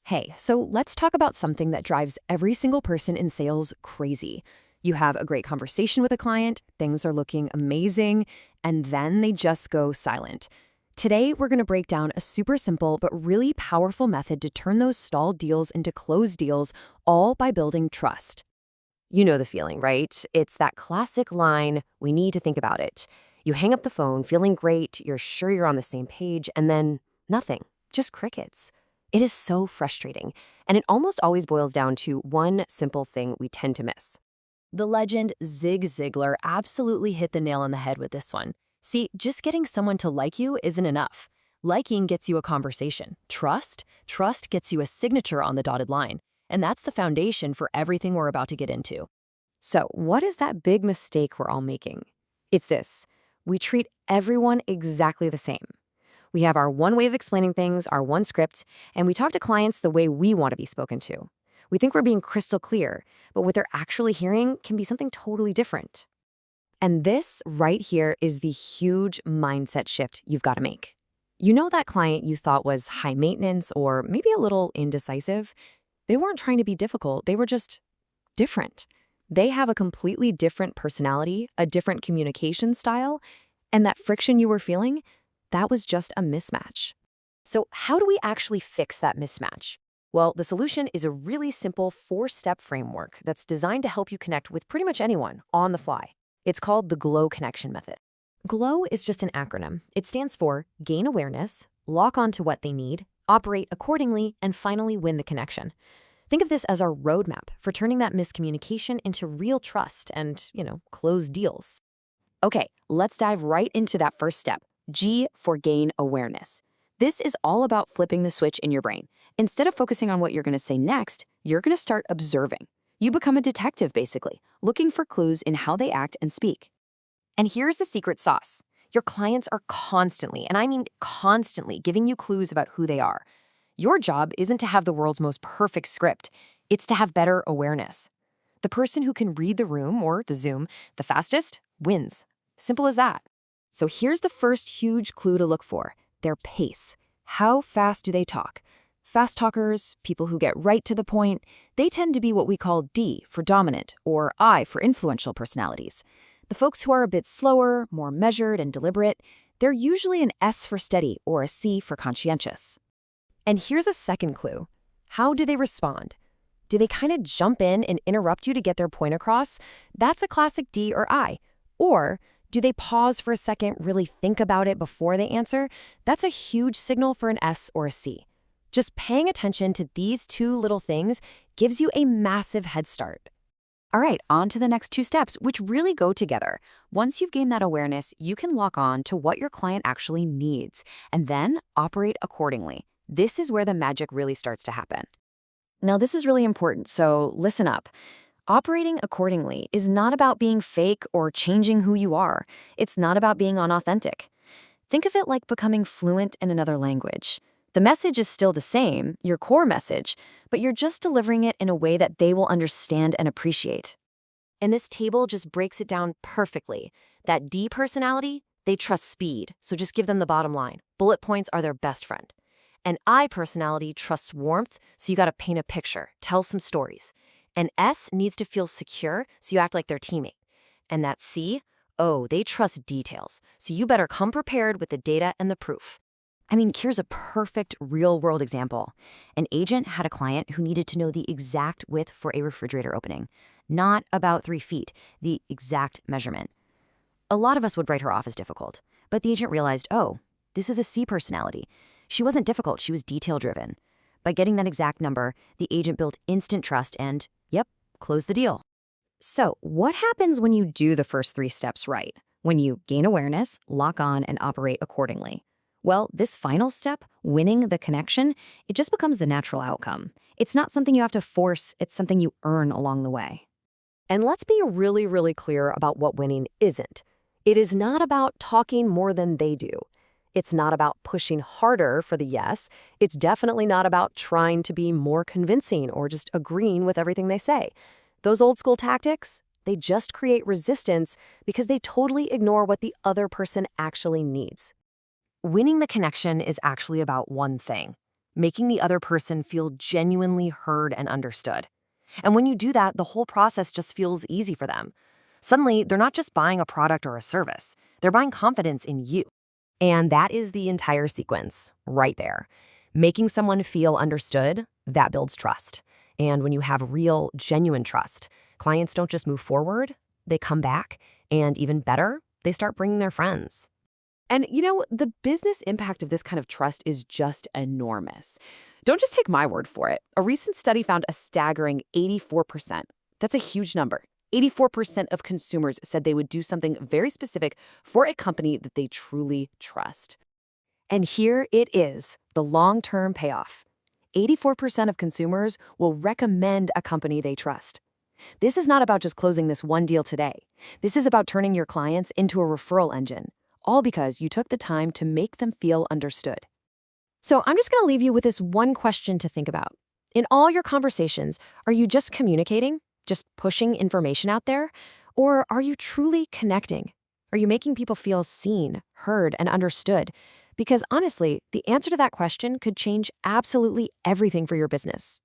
Hey, so let's talk about something that drives every single person in sales crazy. You have a great conversation with a client, things are looking amazing, and then they just go silent. Today, we're going to break down a super simple but really powerful method to turn those stalled deals into closed deals, all by building trust. You know the feeling, right? It's that classic line, we need to think about it. You hang up the phone, feeling great, you're sure you're on the same page, and then nothing, just crickets. It is so frustrating, and it almost always boils down to one simple thing we tend to miss. The legend Zig Ziglar absolutely hit the nail on the head with this one. See, just getting someone to like you isn't enough. Liking gets you a conversation. Trust gets you a signature on the dotted line. And that's the foundation for everything we're about to get into. So, what is that big mistake we're all making? It's this: we treat everyone exactly the same. We have our one way of explaining things, our one script, and we talk to clients the way we want to be spoken to. We think we're being crystal clear, but what they're actually hearing can be something totally different. And this right here is the huge mindset shift you've got to make. You know that client you thought was high maintenance or maybe a little indecisive? They weren't trying to be difficult, they were just different. They have a completely different personality, a different communication style, and that friction you were feeling, that was just a mismatch. So, how do we actually fix that mismatch? Well, the solution is a really simple four-step framework that's designed to help you connect with pretty much anyone on the fly. It's called the GLOW connection method. GLOW is just an acronym. It stands for gain awareness, lock on to what they need, operate accordingly, and finally win the connection. Think of this as our roadmap for turning that miscommunication into real trust and, closed deals. Okay, let's dive right into that first step. G for gain awareness. This is all about flipping the switch in your brain. Instead of focusing on what you're going to say next, you're going to start observing. You become a detective, basically, looking for clues in how they act and speak. And here's the secret sauce. Your clients are constantly, and I mean constantly, giving you clues about who they are. Your job isn't to have the world's most perfect script. It's to have better awareness. The person who can read the room or the Zoom the fastest wins. Simple as that. So here's the first huge clue to look for: their pace. How fast do they talk? Fast talkers, people who get right to the point, they tend to be what we call D for dominant or I for influential personalities. The folks who are a bit slower, more measured and deliberate, they're usually an S for steady or a C for conscientious. And here's a second clue. How do they respond? Do they kind of jump in and interrupt you to get their point across? That's a classic D or I. Or do they pause for a second, really think about it before they answer? That's a huge signal for an S or a C. Just paying attention to these two little things gives you a massive head start. All right, on to the next two steps, which really go together. Once you've gained that awareness, you can lock on to what your client actually needs and then operate accordingly. This is where the magic really starts to happen. Now, this is really important, so listen up. Operating accordingly is not about being fake or changing who you are. It's not about being unauthentic. Think of it like becoming fluent in another language. The message is still the same, your core message, but you're just delivering it in a way that they will understand and appreciate. And this table just breaks it down perfectly. That D personality, they trust speed, so just give them the bottom line. Bullet points are their best friend. An I personality trusts warmth, so you gotta paint a picture, tell some stories. An S needs to feel secure, so you act like their teammate. And that C, oh, they trust details, so you better come prepared with the data and the proof. I mean, here's a perfect real-world example. An agent had a client who needed to know the exact width for a refrigerator opening, not about 3 feet, the exact measurement. A lot of us would write her off as difficult, but the agent realized, oh, this is a C personality. She wasn't difficult, she was detail-driven. By getting that exact number, the agent built instant trust and, closed the deal. So, what happens when you do the first 3 steps right? When you gain awareness, lock on, and operate accordingly? Well, this final step, winning the connection, it just becomes the natural outcome. It's not something you have to force, it's something you earn along the way. And let's be really, really clear about what winning isn't. It is not about talking more than they do. It's not about pushing harder for the yes. It's definitely not about trying to be more convincing or just agreeing with everything they say. Those old school tactics, they just create resistance because they totally ignore what the other person actually needs. Winning the connection is actually about one thing: making the other person feel genuinely heard and understood. And when you do that, the whole process just feels easy for them. Suddenly, they're not just buying a product or a service, they're buying confidence in you. And that is the entire sequence right there. Making someone feel understood, that builds trust. And when you have real, genuine trust, clients don't just move forward, they come back, and even better, they start bringing their friends. And the business impact of this kind of trust is just enormous. Don't just take my word for it. A recent study found a staggering 84%. That's a huge number. 84% of consumers said they would do something very specific for a company that they truly trust. And here it is, the long-term payoff. 84% of consumers will recommend a company they trust. This is not about just closing this one deal today. This is about turning your clients into a referral engine, all because you took the time to make them feel understood. So I'm just going to leave you with this one question to think about. In all your conversations, are you just communicating, just pushing information out there? Or are you truly connecting? Are you making people feel seen, heard, and understood? Because honestly, the answer to that question could change absolutely everything for your business.